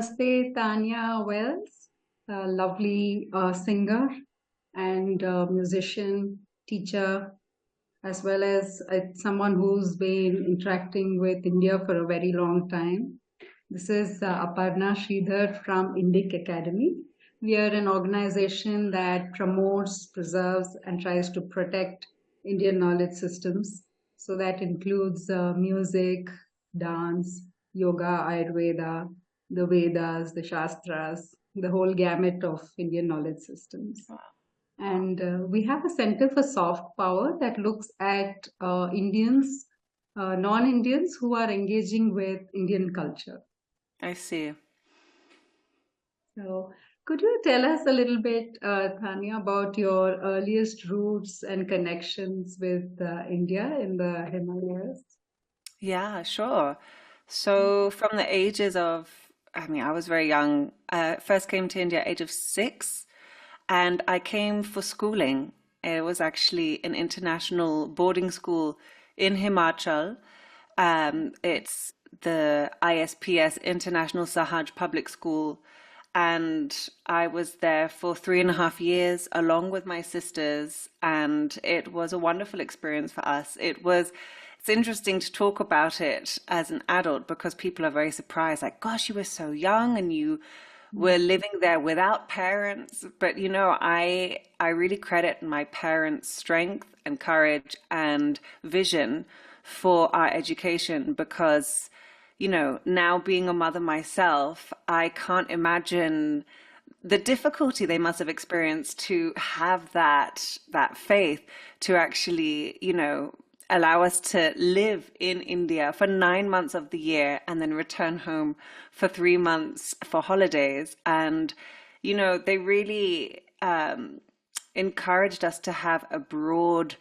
Namaste, Tanya Wells, a lovely singer and musician, teacher, as well as someone who's been interacting with India for a very long time. This is Aparna Sridhar from Indic Academy. We are an organization that promotes, preserves, and tries to protect Indian knowledge systems. So that includes music, dance, yoga, Ayurveda, the Vedas, the Shastras, the whole gamut of Indian knowledge systems. And we have a Center for Soft Power that looks at Indians, non-Indians who are engaging with Indian culture. I see. So could you tell us a little bit, Tanya, about your earliest roots and connections with India in the Himalayas? Yeah, sure. So from the ages of, I was very young. First came to India at age of 6, and I came for schooling. It was actually an international boarding school in Himachal. It's the ISPS, International Sahaj Public School, and I was there for 3.5 years along with my sisters, and it was a wonderful experience for us. It's interesting to talk about it as an adult because people are very surprised, like, gosh, you were so young and you were living there without parents. But I really credit my parents' strength and courage and vision for our education because now being a mother myself, I can't imagine the difficulty they must have experienced to have that faith to actually, allow us to live in India for 9 months of the year and then return home for 3 months for holidays. And, they really encouraged us to have a broad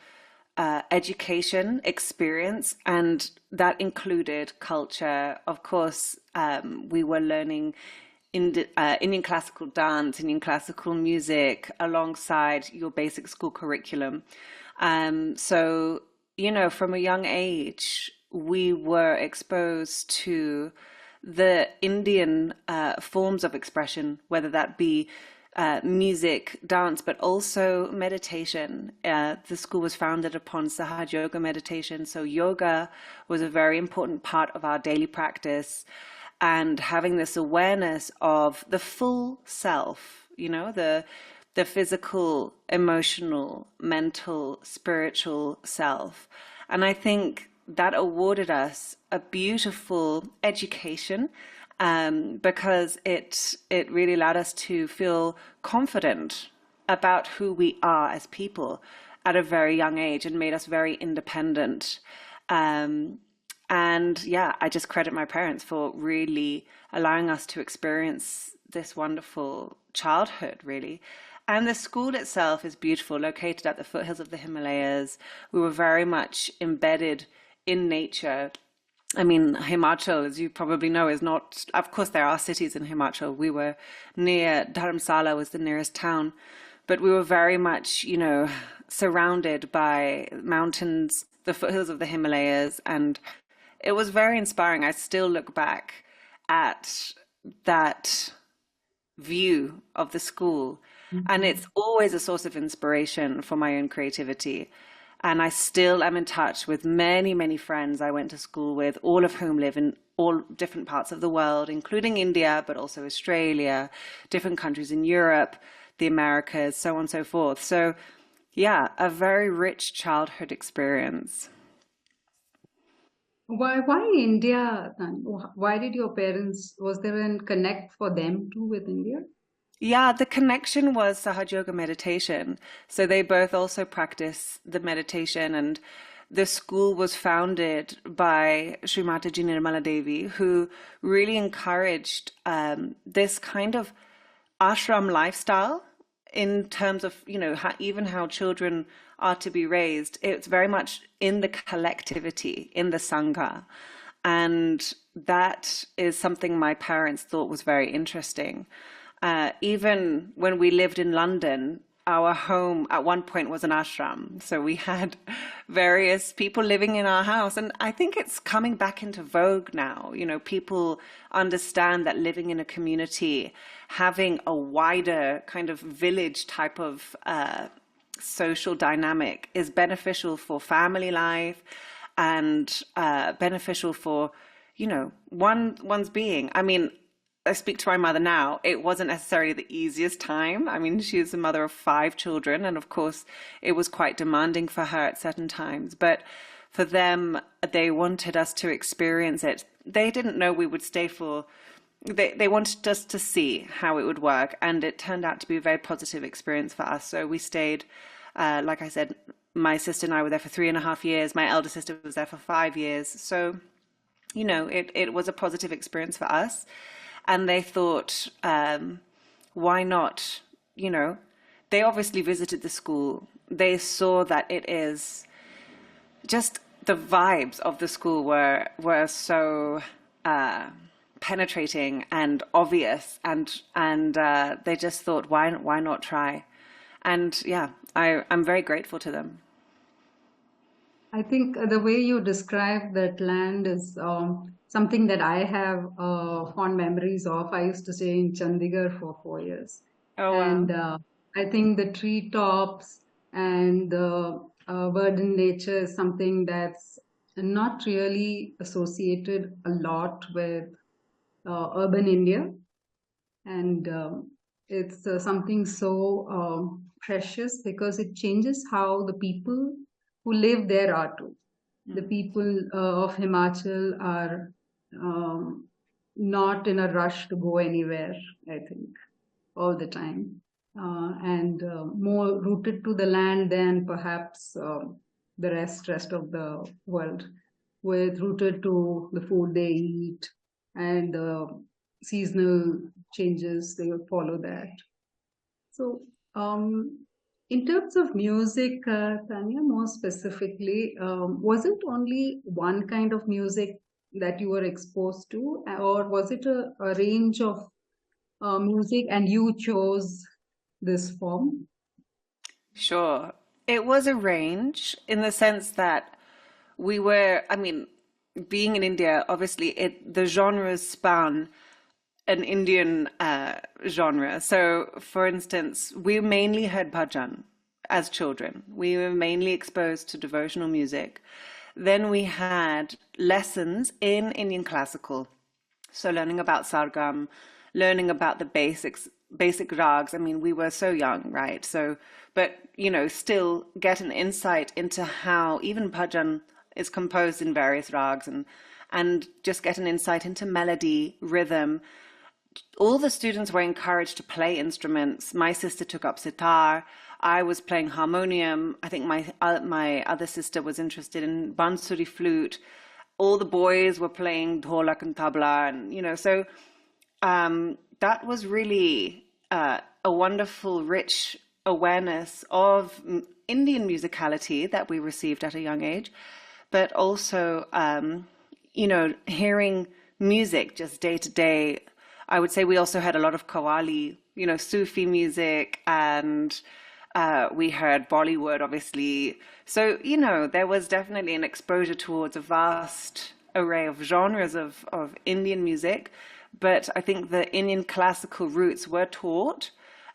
education experience, and that included culture. Of course, we were learning Indian classical dance, Indian classical music alongside your basic school curriculum. So, from a young age, we were exposed to the Indian forms of expression, whether that be music, dance, but also meditation. The school was founded upon Sahaj Yoga meditation. So yoga was a very important part of our daily practice, and having this awareness of the full self, the physical, emotional, mental, spiritual self. And I think that awarded us a beautiful education because it really allowed us to feel confident about who we are as people at a very young age and made us very independent. And yeah, I just credit my parents for really allowing us to experience this wonderful childhood, really. And the school itself is beautiful, located at the foothills of the Himalayas. We were very much embedded in nature. I mean, Himachal, as you probably know, is not, of course, there are cities in Himachal. We were near Dharamsala was the nearest town, but we were very much, surrounded by mountains, the foothills of the Himalayas, and it was very inspiring. I still look back at that view of the school, and it's always a source of inspiration for my own creativity. And I still am in touch with many, many friends I went to school with, all of whom live in all different parts of the world, including India, but also Australia, different countries in Europe, the Americas, so on and so forth. So yeah, a very rich childhood experience. Why India, Tanya? Why did your parents, was there a connect for them too with India? Yeah, the connection was Sahaj Yoga meditation. So they both also practice the meditation, and the school was founded by Sri Mataji Nirmala Devi, who really encouraged this kind of ashram lifestyle in terms of, even how children are to be raised. It's very much in the collectivity, in the sangha. And that is something my parents thought was very interesting. Even when we lived in London, our home at one point was an ashram. So we had various people living in our house. And I think it's coming back into vogue now. You know, people understand that living in a community, having a wider kind of village type of social dynamic is beneficial for family life and beneficial for, you know, one's being. I mean, I speak to my mother now. It wasn't necessarily the easiest time. I mean, she was a mother of 5 children, and of course, it was quite demanding for her at certain times. But for them, they wanted us to experience it. They didn't know we would stay for. They wanted us to see how it would work, and it turned out to be a very positive experience for us. So we stayed, like I said, my sister and I were there for 3.5 years. My elder sister was there for 5 years. So, you know, it was a positive experience for us. And they thought, why not? You know, they obviously visited the school. They saw that it is just the vibes of the school were so penetrating and obvious, and they just thought, why not try? And yeah, I'm very grateful to them. I think the way you describe that land is something that I have fond memories of. I used to stay in Chandigarh for 4 years, Oh wow. and I think the treetops and the verdant nature is something that's not really associated a lot with urban India, and it's something so precious because it changes how the people who live there are too. The Mm. people of Himachal are not in a rush to go anywhere, I think, all the time, and more rooted to the land than perhaps the rest of the world, with rooted to the food they eat and the seasonal changes, they will follow that. So, in terms of music, Tanya, more specifically, was it only one kind of music that you were exposed to, or was it a range of music and you chose this form? Sure. It was a range in the sense that I mean, being in India, obviously the genres span an Indian genre. So, for instance, we mainly heard bhajan as children. We were mainly exposed to devotional music. Then we had lessons in Indian classical. So learning about sargam, learning about the basic rags. I mean, we were so young, right? So, but you know, still get an insight into how even bhajan is composed in various rags, and just get an insight into melody, rhythm. All the students were encouraged to play instruments. My sister took up sitar. I was playing harmonium. I think my other sister was interested in bansuri flute. All the boys were playing dholak and tabla, and you know, so that was really a wonderful, rich awareness of Indian musicality that we received at a young age, but also, you know, hearing music just day to day. I would say we also had a lot of Qawwali, you know, Sufi music, and we heard Bollywood, obviously. So, you know, there was definitely an exposure towards a vast array of genres of Indian music. But I think the Indian classical roots were taught,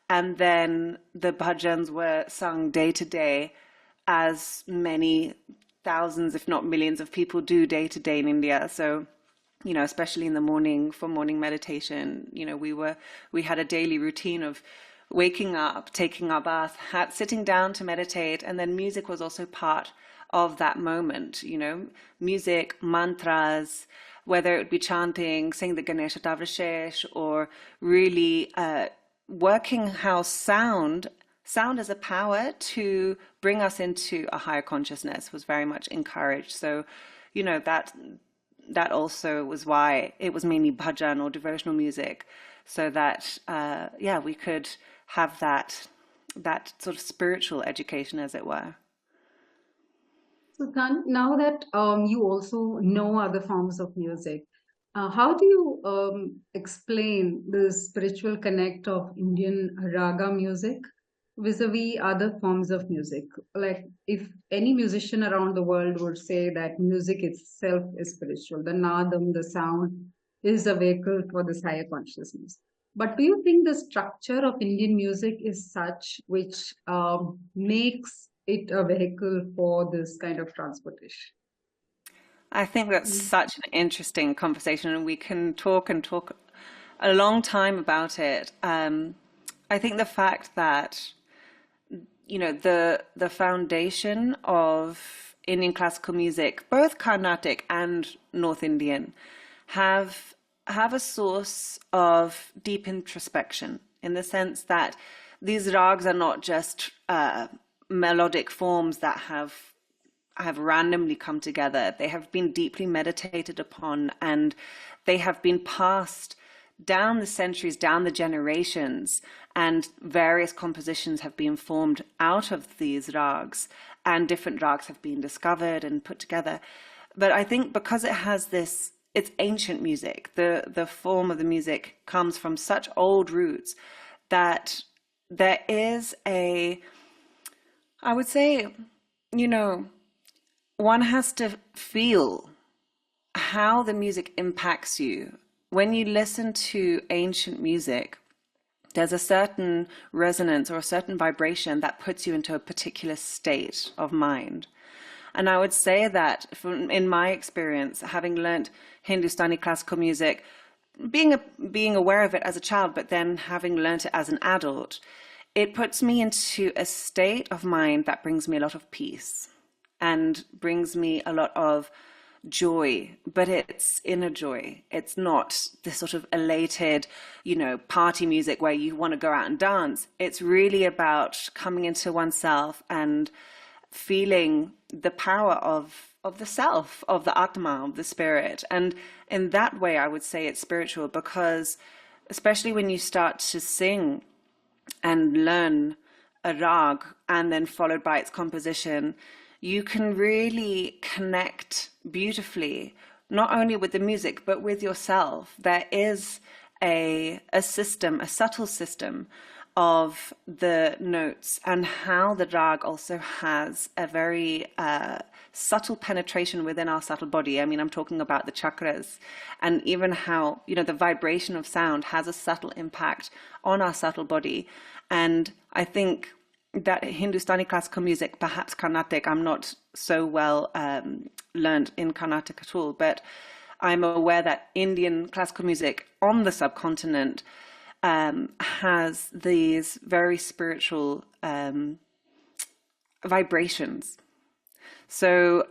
and then the bhajans were sung day to day, as many thousands, if not millions, of people do day to day in India. So, you know, especially in the morning for morning meditation, you know, we had a daily routine of waking up, taking our bath, sitting down to meditate, and then music was also part of that moment, you know, music, mantras, whether it would be chanting, saying the Ganesha Tavrishesh, or really working how sound as a power to bring us into a higher consciousness was very much encouraged. So, you know, that also was why it was mainly bhajan or devotional music, so that yeah, we could have that sort of spiritual education, as it were. So, now that you also know other forms of music, how do you explain the spiritual connect of Indian raga music vis-a-vis other forms of music? Like, if any musician around the world would say that music itself is spiritual, the nadam, the sound, is a vehicle for this higher consciousness. But do you think the structure of Indian music is such which makes it a vehicle for this kind of transportation? I think that's Mm. such an interesting conversation, and we can talk and talk a long time about it. I think the fact that the foundation of Indian classical music, both Carnatic and North Indian, have have a source of deep introspection in the sense that these rags are not just melodic forms that have randomly come together. They have been deeply meditated upon, and they have been passed down the centuries, down the generations, and various compositions have been formed out of these rags, and different rags have been discovered and put together. But I think because it has this, it's ancient music, the form of the music comes from such old roots that there is a, I would say, you know, one has to feel how the music impacts you. When you listen to ancient music, there's a certain resonance or a certain vibration that puts you into a particular state of mind. And I would say that in my experience, having learnt Hindustani classical music, being aware of it as a child, but then having learnt it as an adult, it puts me into a state of mind that brings me a lot of peace and brings me a lot of joy, but it's inner joy. It's not this sort of elated, party music where you want to go out and dance. It's really about coming into oneself and feeling the power of the self, of the Atma, of the spirit. And in that way, I would say it's spiritual because especially when you start to sing and learn a rag and then followed by its composition, you can really connect beautifully, not only with the music, but with yourself. There is a system, a subtle system of the notes and how the rag also has a very subtle penetration within our subtle body. I mean, I'm talking about the chakras and even how, the vibration of sound has a subtle impact on our subtle body. And I think that Hindustani classical music, perhaps Carnatic, I'm not so well learned in Carnatic at all, but I'm aware that Indian classical music on the subcontinent has these very spiritual vibrations. So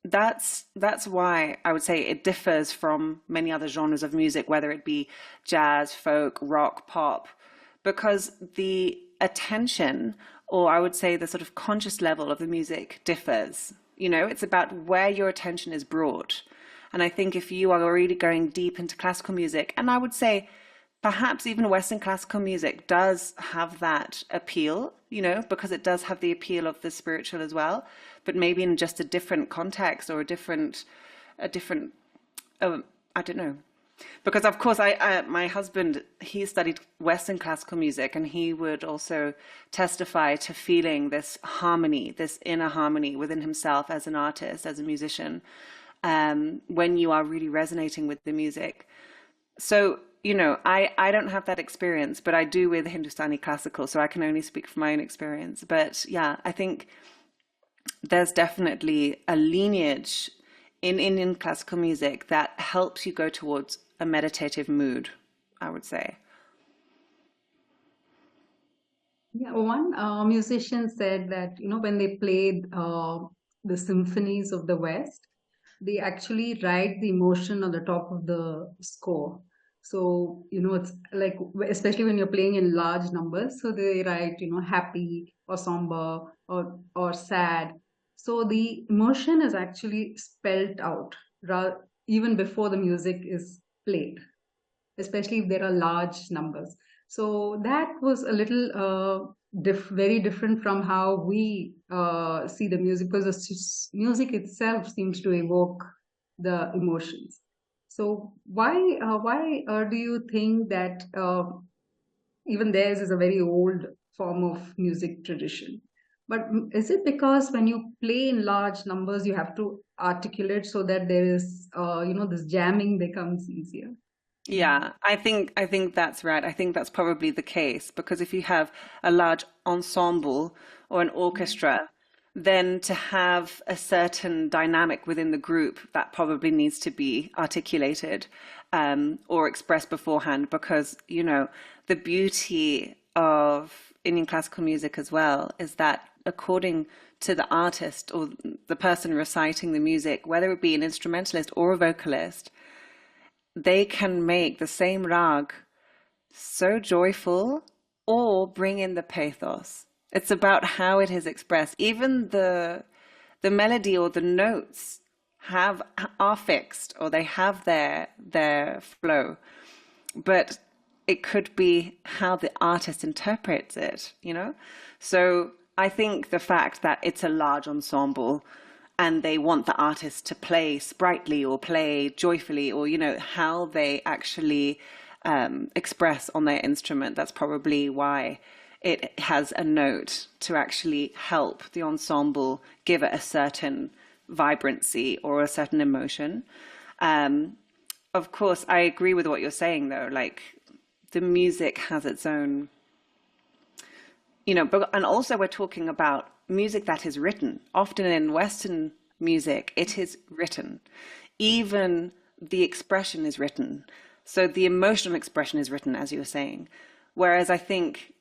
that's why I would say it differs from many other genres of music, whether it be jazz, folk, rock, pop, because the attention, or I would say the sort of conscious level of the music differs. It's about where your attention is brought. And I think if you are really going deep into classical music, and I would say perhaps even Western classical music does have that appeal, because it does have the appeal of the spiritual as well, but maybe in just a different context or a different, I don't know. Because of course, my husband, he studied Western classical music, and he would also testify to feeling this harmony, this inner harmony within himself as an artist, as a musician, when you are really resonating with the music. So, I don't have that experience, but I do with Hindustani classical, so I can only speak from my own experience. But yeah, I think there's definitely a lineage in Indian classical music that helps you go towards a meditative mood, I would say. Yeah, one musician said that, when they played the symphonies of the West, they actually write the emotion on the top of the score. So, it's like, especially when you're playing in large numbers, so they write, happy or somber or sad. So the emotion is actually spelled out even before the music is played, especially if there are large numbers. So that was a little very different from how we see the music, because the music itself seems to evoke the emotions. So why do you think that even theirs is a very old form of music tradition. But is it because when you play in large numbers, you have to articulate so that there is, this jamming becomes easier? Yeah, I think that's right. I think that's probably the case because if you have a large ensemble or an orchestra, then to have a certain dynamic within the group, that probably needs to be articulated or expressed beforehand because, the beauty of Indian classical music as well is that according to the artist or the person reciting the music, whether it be an instrumentalist or a vocalist, they can make the same rag so joyful or bring in the pathos. It's about how it is expressed. Even the melody or the notes have are fixed or they have their flow, but it could be how the artist interprets it. So I think the fact that it's a large ensemble and they want the artist to play sprightly or play joyfully or how they actually express on their instrument, that's probably why it has a note to actually help the ensemble give it a certain vibrancy or a certain emotion. Of course, I agree with what you're saying though, like the music has its own, but and also we're talking about music that is written. Often in Western music, it is written. Even the expression is written. So the emotional expression is written, as you were saying. Whereas I think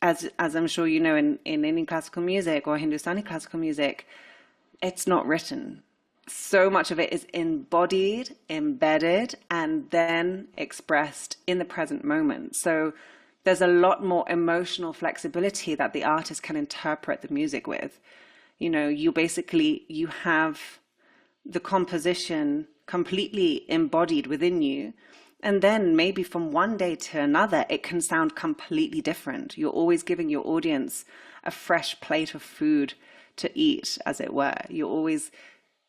as I'm sure you know, in Indian classical music or Hindustani classical music, it's not written. So much of it is embodied, embedded, and then expressed in the present moment. So there's a lot more emotional flexibility that the artist can interpret the music with. You have the composition completely embodied within you. And then maybe from one day to another, it can sound completely different. You're always giving your audience a fresh plate of food to eat, as it were. You're always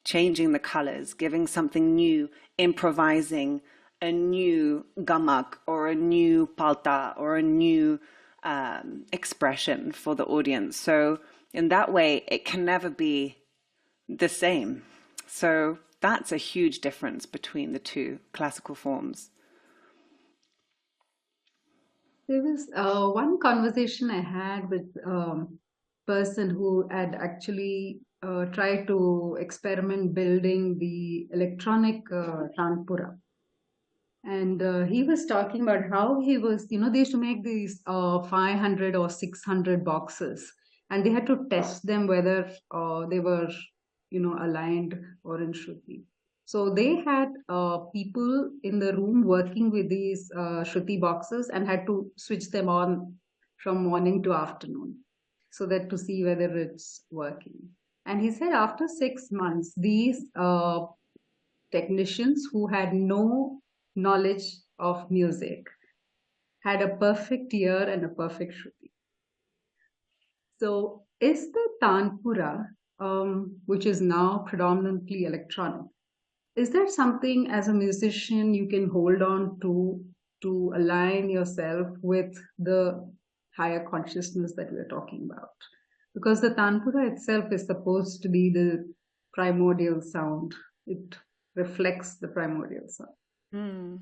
changing the colors, giving something new, improvising a new gamak or a new palta or a new expression for the audience. So in that way, it can never be the same. So that's a huge difference between the two classical forms. There was one conversation I had with a person who had actually tried to experiment building the electronic tanpura. And he was talking about how he was, they used to make these 500 or 600 boxes, and they had to test them whether they were, aligned or in Shruti. So they had people in the room working with these Shruti boxes and had to switch them on from morning to afternoon so that to see whether it's working. And he said after 6 months, these technicians who had no knowledge of music had a perfect ear and a perfect Shruti. So is the Tanpura, which is now predominantly electronic, is that something as a musician you can hold on to align yourself with the higher consciousness that we're talking about? Because the Tanpura itself is supposed to be the primordial sound. It reflects the primordial sound. Mm.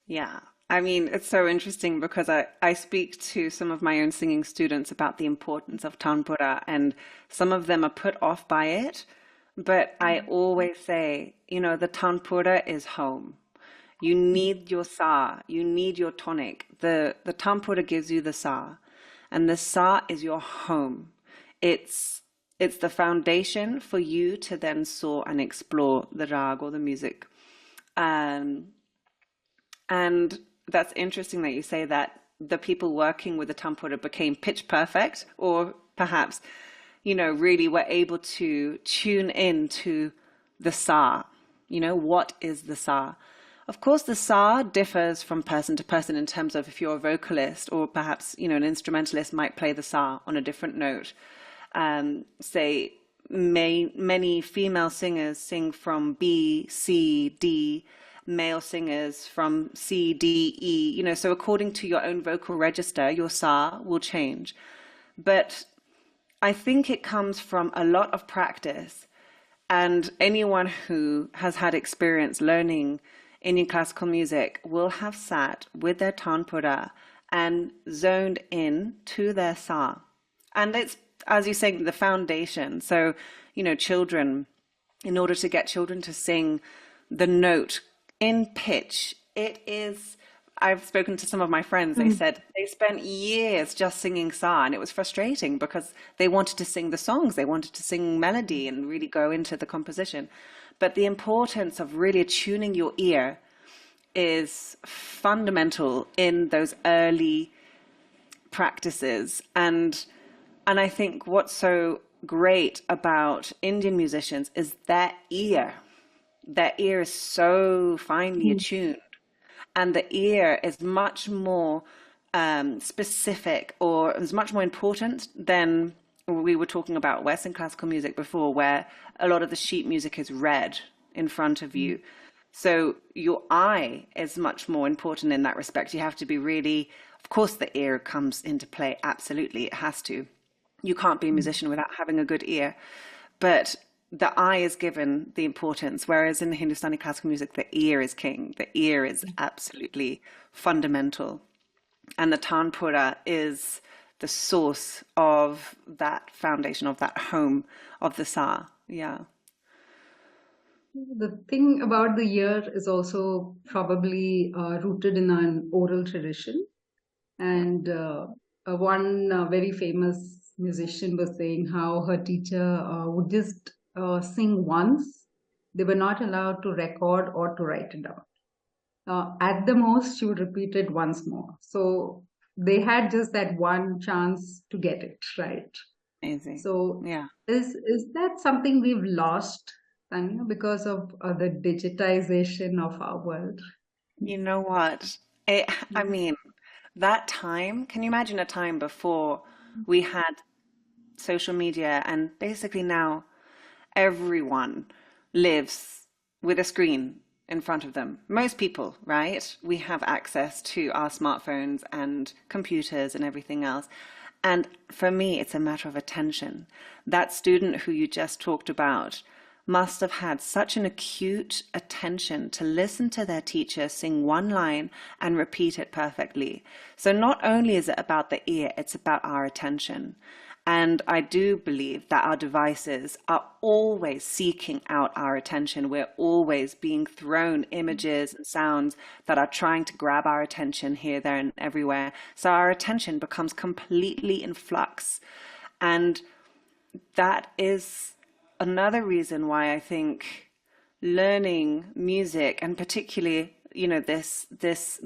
Yeah. I mean, it's so interesting because I speak to some of my own singing students about the importance of Tanpura, and some of them are put off by it. But I always say, the Tanpura is home. You need your sa, you need your tonic. The Tanpura gives you the sa, and the sa is your home. It's the foundation for you to then soar and explore the rag or the music. And that's interesting that you say that the people working with the Tanpura became pitch perfect, or perhaps, really were able to tune in to the sa. What is the sa? Of course, the sa differs from person to person in terms of if you're a vocalist or perhaps, an instrumentalist might play the sa on a different note. Say, many female singers sing from B, C, D, male singers from C, D, E, you know, so according to your own vocal register, your sa will change. But I think it comes from a lot of practice. And anyone who has had experience learning Indian classical music will have sat with their tanpura and zoned in to their sa. And it's, as you say, the foundation. So, you know, children, in order to get children to sing the note in pitch, it is, I've spoken to some of my friends, they said they spent years just singing sa, and it was frustrating because they wanted to sing the songs, they wanted to sing melody and really go into the composition. But the importance of really attuning your ear is fundamental in those early practices. And I think what's so great about Indian musicians is their ear. Their ear is so finely attuned, and the ear is much more specific, or is much more important than we were talking about Western classical music before, where a lot of the sheet music is read in front of you. So your eye is much more important in that respect. You have to be really, of course, the ear comes into play. Absolutely, it has to. You can't be a musician without having a good ear. But the eye is given the importance, whereas in the Hindustani classical music, the ear is king. The ear is absolutely fundamental. And the tanpura is the source of that foundation, of that home of the sa. Yeah. The thing about the ear is also probably rooted in an oral tradition. And one very famous musician was saying how her teacher would just sing once. They were not allowed to record or to write it down. At the most, she would repeat it once more. So they had just that one chance to get it right. Amazing. So Yeah. is that something we've lost, Tanya, because of the digitization of our world? You know what? I mean, that time, can you imagine a time before we had social media, and basically now everyone lives with a screen in front of them. Most people, right? We have access to our smartphones and computers and everything else. And for me, it's a matter of attention. That student who you just talked about must have had such an acute attention to listen to their teacher sing one line and repeat it perfectly. So not only is it about the ear, it's about our attention. And I do believe that our devices are always seeking out our attention. We're always being thrown images and sounds that are trying to grab our attention here, there, and everywhere. So our attention becomes completely in flux. And that is another reason why I think learning music, and particularly, you know, this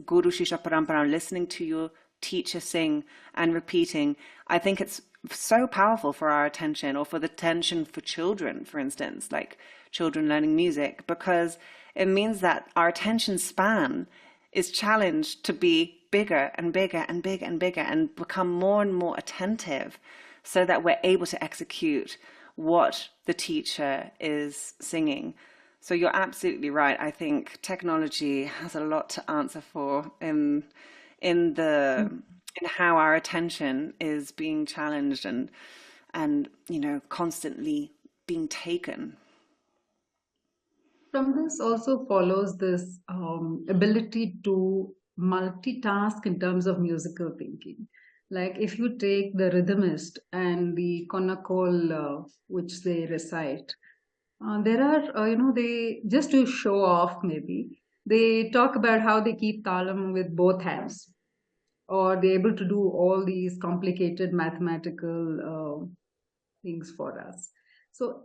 Guru Shisha Parampara, listening to your teacher sing and repeating, I think it's so powerful for our attention, or for the attention for children, for instance, like children learning music, because it means that our attention span is challenged to be bigger and bigger and bigger and bigger, and become more and more attentive, so that we're able to execute what the teacher is singing. So you're absolutely right. I think technology has a lot to answer for in how our attention is being challenged and you know, constantly being taken. From this also follows this ability to multitask in terms of musical thinking. Like if you take the rhythmist and the konakol, which they recite, there are, they just to show off, maybe they talk about how they keep talam with both hands, or they're able to do all these complicated mathematical things for us. So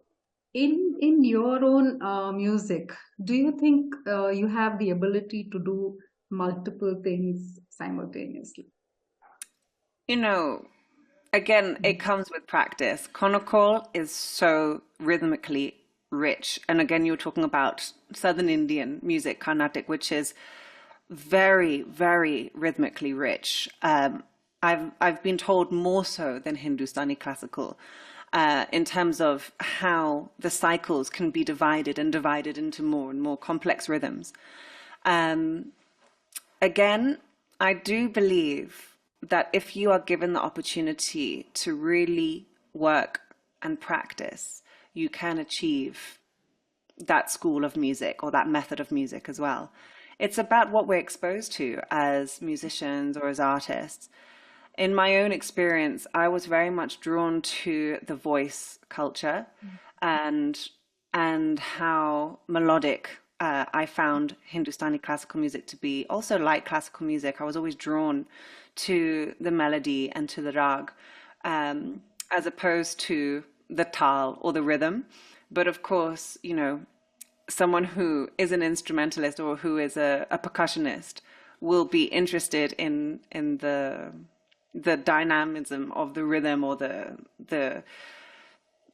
in your own music, do you think you have the ability to do multiple things simultaneously? You know, again, it comes with practice. Konakol is so rhythmically rich. And again, you were talking about Southern Indian music, Carnatic, which is very, very rhythmically rich. I've been told more so than Hindustani classical, in terms of how the cycles can be divided and divided into more and more complex rhythms. Um, Again, I do believe that if you are given the opportunity to really work and practice, you can achieve that school of music or that method of music as well. It's about what we're exposed to as musicians or as artists. In my own experience, I was very much drawn to the voice culture and how melodic I found Hindustani classical music to be. Also, like classical music, I was always drawn to the melody and to the rag, as opposed to the tal or the rhythm. But of course, someone who is an instrumentalist or who is a percussionist will be interested in the dynamism of the rhythm or the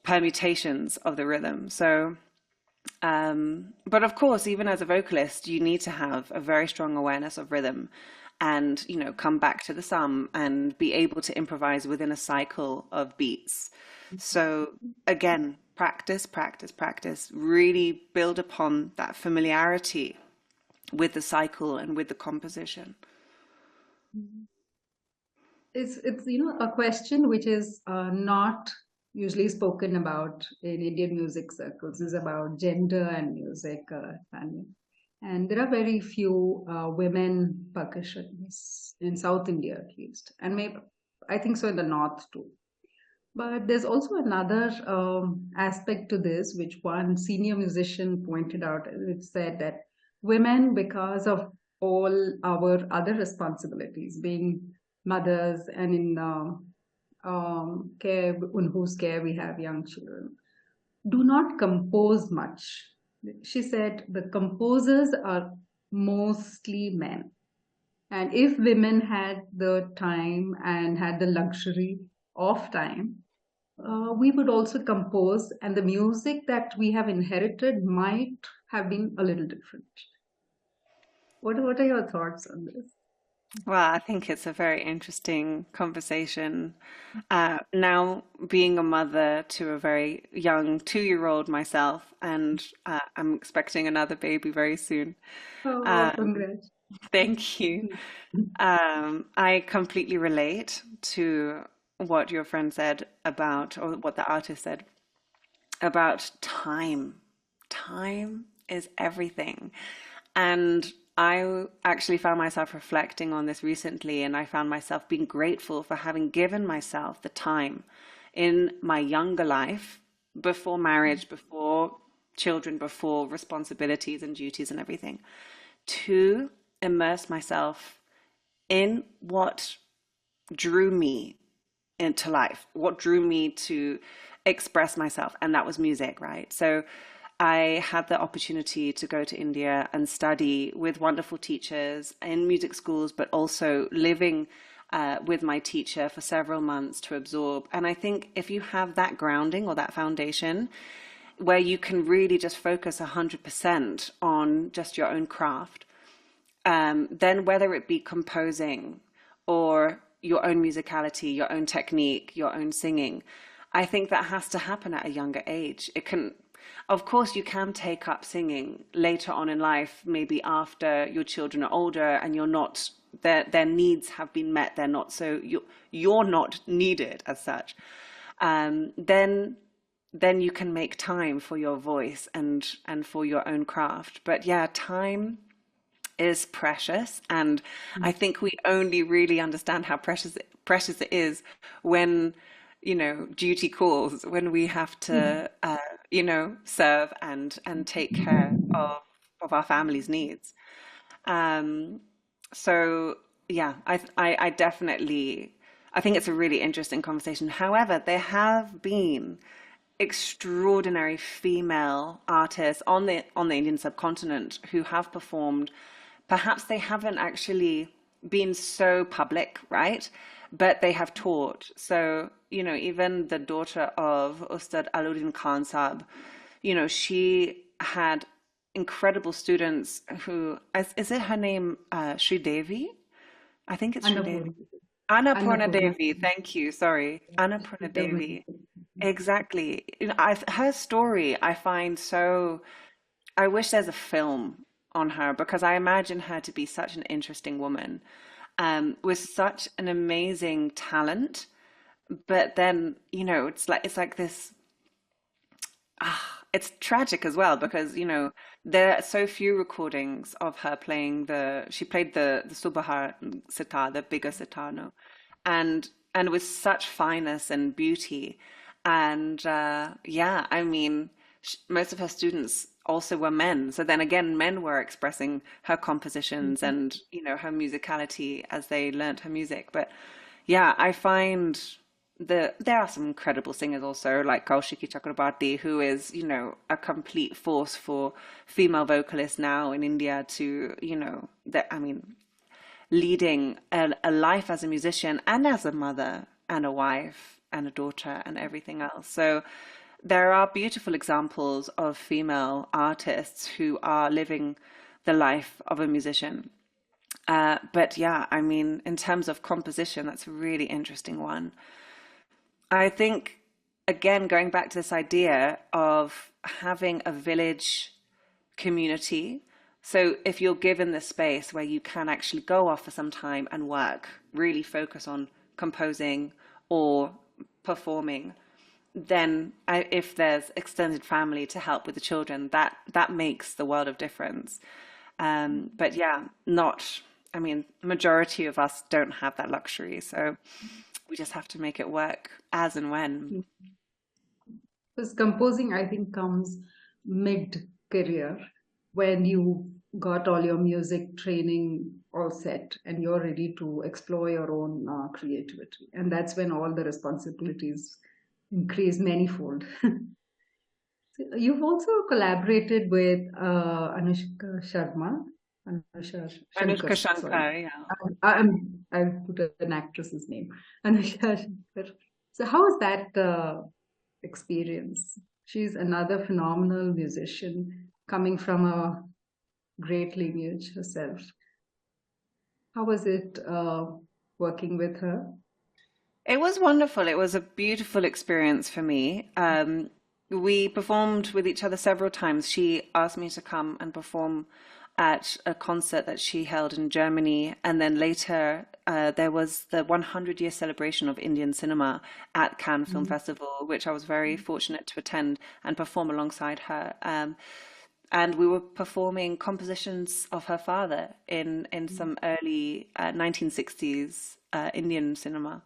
permutations of the rhythm. So, but of course, even as a vocalist, you need to have a very strong awareness of rhythm and, come back to the sum and be able to improvise within a cycle of beats. So again, practice, practice, practice, really build upon that familiarity with the cycle and with the composition. It's a question which is not usually spoken about in Indian music circles, is about gender and music, Tanya. And there are very few women percussionists in South India, at least, and maybe I think so in the North too. But there's also another aspect to this, which one senior musician pointed out, which said that women, because of all our other responsibilities, being mothers and in care, in whose care we have young children, do not compose much. She said the composers are mostly men. And if women had the time and had the luxury of time, we would also compose, and the music that we have inherited might have been a little different. What are your thoughts on this? Well, I think it's a very interesting conversation. Now, being a mother to a very young 2-year-old myself, and I'm expecting another baby very soon. Oh, Um, congrats. Thank you. I completely relate to what your friend said about, or what the artist said about time. Time is everything. And I actually found myself reflecting on this recently, and I found myself being grateful for having given myself the time in my younger life, before marriage, before children, before responsibilities and duties and everything, to immerse myself in what drew me into life, what drew me to express myself, and that was music, right? So I had the opportunity to go to India and study with wonderful teachers in music schools, but also living with my teacher for several months to absorb. And I think if you have that grounding or that foundation where you can really just focus 100% on just your own craft, then whether it be composing or your own musicality, your own technique, your own singing, I think that has to happen at a younger age. It can, of course, you can take up singing later on in life, maybe after your children are older and you're not, their needs have been met, they're not, so you're not needed as such. Then you can make time for your voice and for your own craft. But yeah, time is precious, and I think we only really understand how precious it is when, duty calls, when we have to serve and take care of our family's needs. um so yeah, I definitely, I think it's a really interesting conversation. However, there have been extraordinary female artists on the Indian subcontinent who have performed. Perhaps they haven't actually been so public, right? But they have taught. So, even the daughter of Ustad Aluddin Khan Sahab, she had incredible students who, is it her name, Sri Devi? I think it's Sri Devi. Annapurna. Annapurna Annapurna. Devi, thank you, sorry. Annapurna Devi. Exactly. Her story I find so, I wish there's a film on her because I imagine her to be such an interesting woman, with such an amazing talent. But then, it's like this. It's tragic as well because, there are so few recordings of her playing she played the Subahar sitar, the bigger sitar, no? And with such fineness and beauty. And yeah, I mean, most of her students also were men. So then again, men were expressing her compositions and, her musicality as they learnt her music. But yeah, I find there are some incredible singers also, like Kaushiki Chakrabarti, who is, a complete force for female vocalists now in India to, leading a life as a musician and as a mother and a wife and a daughter and everything else. So there are beautiful examples of female artists who are living the life of a musician. But yeah, I mean, in terms of composition, that's a really interesting one. I think, again, going back to this idea of having a village community. So if you're given this space where you can actually go off for some time and work, really focus on composing or performing, then if there's extended family to help with the children, that makes the world of difference. But yeah, majority of us don't have that luxury. So we just have to make it work as and when. Because composing, I think, comes mid-career when you got all your music training all set and you're ready to explore your own creativity. And that's when all the responsibilities increase manifold. You've also collaborated with Anoushka Anoushka Shankar, sorry. Shankar, yeah. I put an actress's name, Anoushka Shankar. So how was that experience? She's another phenomenal musician coming from a great lineage herself. How was it working with her? It was wonderful. It was a beautiful experience for me. We performed with each other several times. She asked me to come and perform at a concert that she held in Germany. And then later, there was the 100-year celebration of Indian cinema at Cannes Film Festival, which I was very fortunate to attend and perform alongside her. And we were performing compositions of her father in some early 1960s Indian cinema.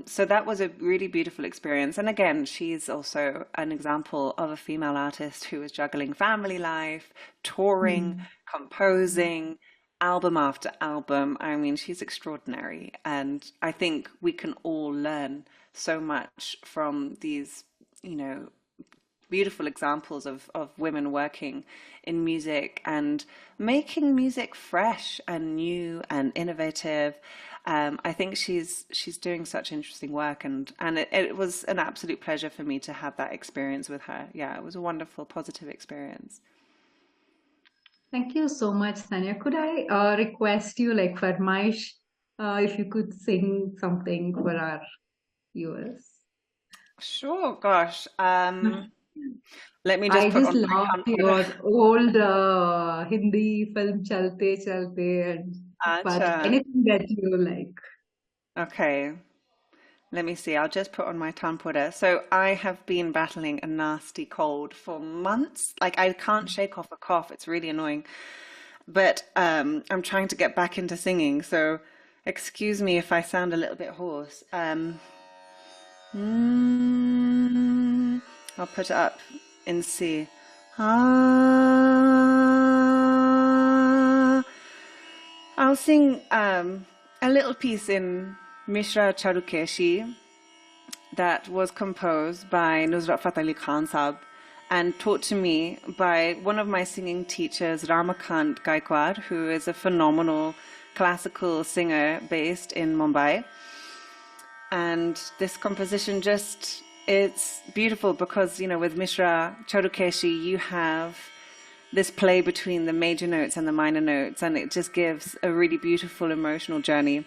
So that was a really beautiful experience. And again, she's also an example of a female artist who is juggling family life, touring, composing, album after album. I mean, she's extraordinary. And I think we can all learn so much from these, beautiful examples of women working in music and making music fresh and new and innovative. I think she's doing such interesting work, and it was an absolute pleasure for me to have that experience with her. Yeah, it was a wonderful, positive experience. Thank you so much, Tanya. Could I request you, like Farmaish, if you could sing something for our viewers? Sure, gosh. Let me just I put just on my love your camcorder. old Hindi film Chalte Chalte, and but Acha. anything that you like. Okay. Let me see. I'll just put on my tanpura. So I have been battling a nasty cold for months. Like I can't shake off a cough. It's really annoying. But I'm trying to get back into singing. So excuse me if I sound a little bit hoarse. I'll put it up in C. I'll sing a little piece in Mishra Charukeshi that was composed by Nusrat Fateh Ali Khan Sahab and taught to me by one of my singing teachers, Ramakant Gaikwad, who is a phenomenal classical singer based in Mumbai. And this composition it's beautiful because, with Mishra Charukeshi, you have this play between the major notes and the minor notes, and it just gives a really beautiful emotional journey.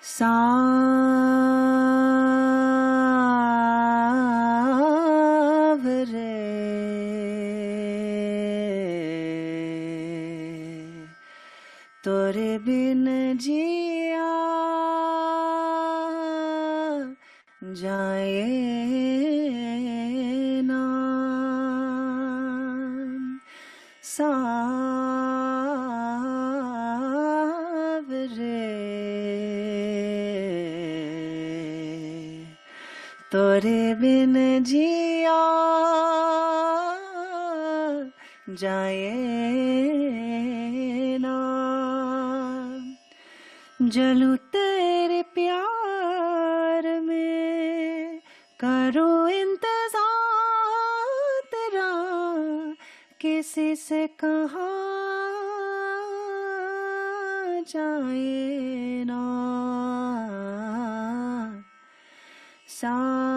Savre तोरे बिन जिया जाए ना सावरे तोरे बिन जिया जाए ना जलूं तेरे प्यार में करूं इंतजार तेरा किसी से कहा जाए ना सावरे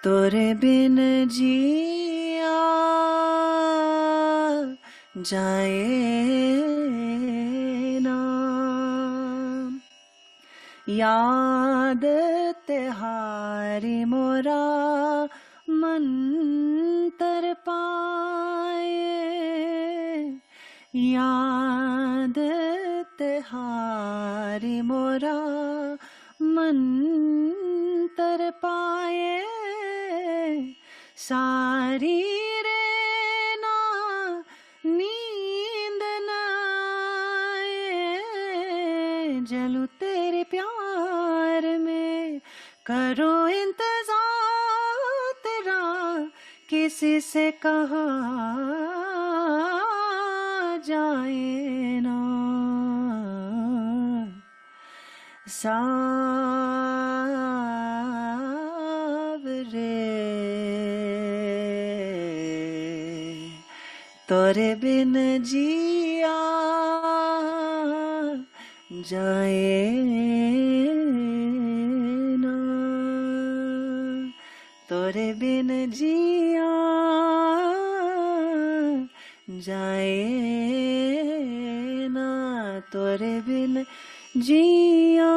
तोरे बिन जिया जाए ना याद तिहारी मोरा मन तर पाए याद तिहारी मोरा मन तर पाए सारी रे ना नींद न आए जलूं तेरे प्यार में करो इंतजार तेरा किसी से कहा जाए ना सावरे तोरे बिन जिया जाए ना तोरे बिन जिया जाए ना तोरे बिन जिया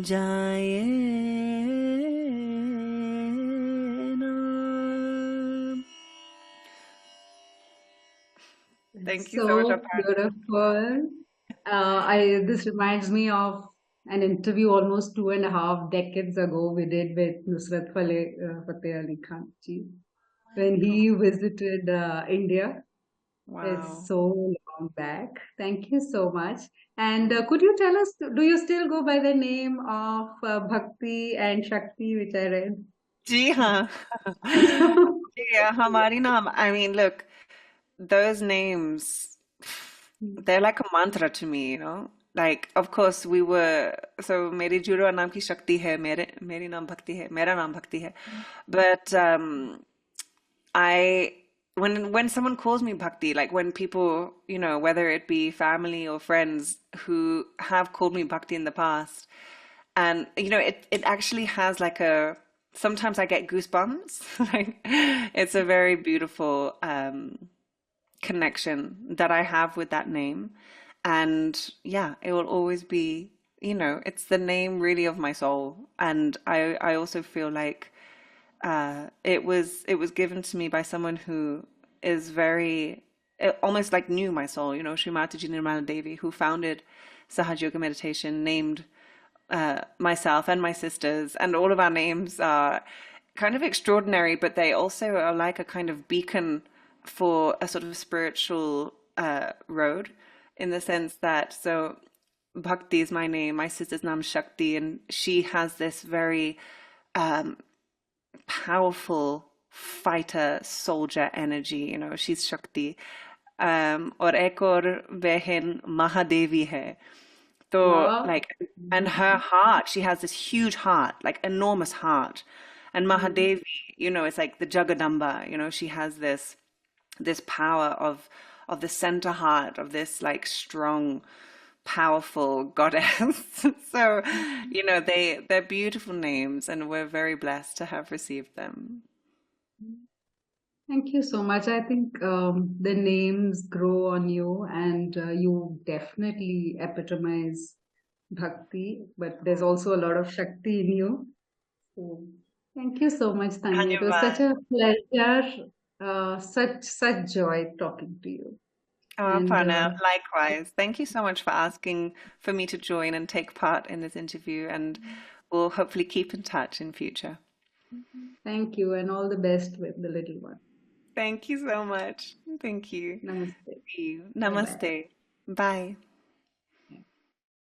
जाए ना Thank you so much, So Aparna. beautiful. This reminds me of an interview almost 2.5 decades ago we did with Nusrat Fateh Ali Khan ji when he visited India. It's Wow. so long back. Thank you so much. And could you tell us, do you still go by the name of Bhakti and Shakti, which I read? जी हाँ जी हाँ हमारी नाम I mean look those names they're like a mantra to me, you know. Like, of course, we were so मेरी जुड़वा नाम की शक्ति है मेरी नाम भक्ति है मेरा नाम भक्ति है but I when someone calls me Bhakti, like when people, you know, whether it be family or friends who have called me Bhakti in the past, and you know, it actually has like a sometimes I get goosebumps. Like it's a very beautiful connection that I have with that name. And yeah, it will always be, you know, it's the name really of my soul. And I also feel like it was given to me by someone who is very almost like knew my soul. You know, Srimati Nirmala Devi, who founded Sahaj Yoga Meditation, named myself and my sisters, and all of our names are kind of extraordinary, but they also are like a kind of beacon for a sort of spiritual road, in the sense that so Bhakti is my name, my sister's name is Shakti, and she has this very powerful fighter soldier energy. You know, she's Shakti. और एक और बहन महादेवी है. So Wow. like, and her heart, she has this huge heart, like enormous heart. And Mahadevi, you know, it's like the Jagadamba, you know, she has this power of the center heart of this like strong, powerful goddess. So, you know, they're beautiful names, and we're very blessed to have received them. Thank you so much. I think the names grow on you, and you definitely epitomize bhakti, but there's also a lot of Shakti in you. So thank you so much, Tanya. It was Dhanyavad. such a pleasure, such joy talking to you. Oh, And Aparna, likewise. Thank you so much for asking for me to join and take part in this interview, and we'll hopefully keep in touch in future. thank you, and all the best with the little one. Thank you so much. Thank you. Namaste. See you. Bye bye. Namaste. Bye.